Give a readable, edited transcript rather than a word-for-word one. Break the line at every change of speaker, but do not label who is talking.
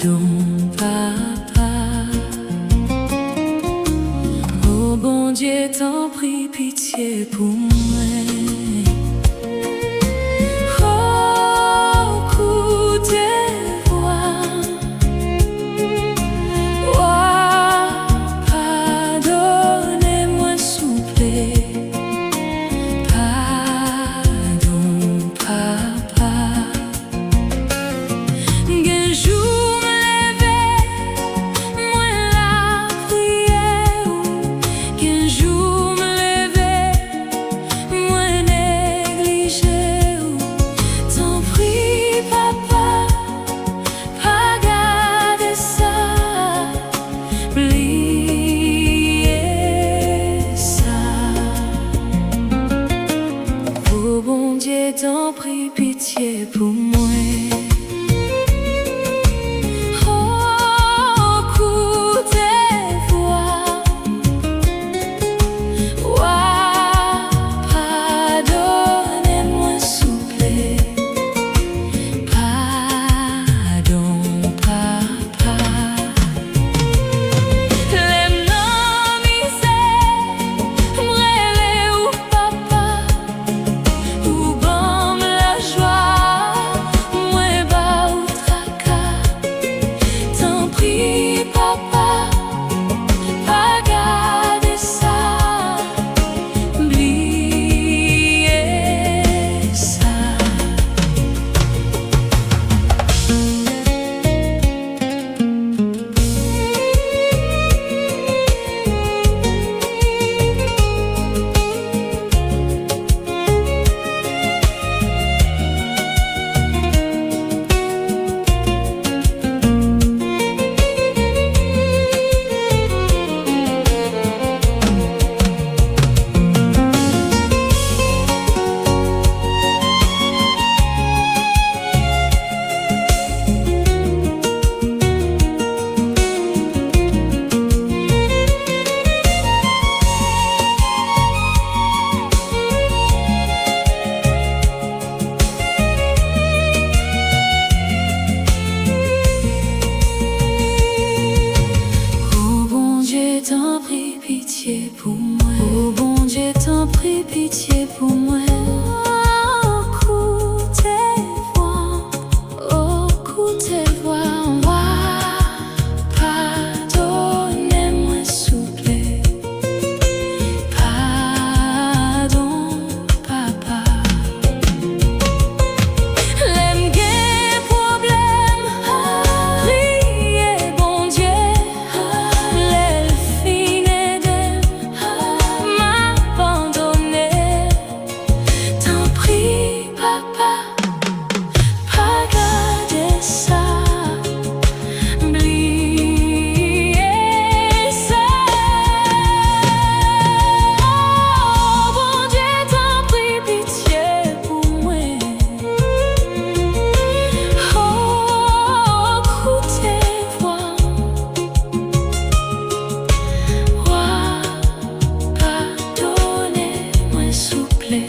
Pardon, papa. Oh bon Dieu, t'en prie, pitié pour moi. Oh, écoute tes voix. Oh, pardonnez-moi, s'il vous plaît. Pardon, papa. Bon Dieu, t'en prie, pitié pour moi. Oh, écoute tes voix. Oh, pardonnez-moi, s'il vous plaît. Pardon, papa. Les noms misères, m'rêver ou papa. Ou bon la joie, moi bas ou tracas. T'en prie, papa, pas garder ça, oublier ça. T'en prie, pitié pour moi. Oh bon Dieu, t'en prie, pitié pour moi. Oh, écoute tes voix. Oh, écoute tes voix. Pardonnez-moi, s'il vous plaît. Pardon, papa. L'aime gay problème. Priez, bon Dieu. Pardonnez-moi, s'il vous plaît.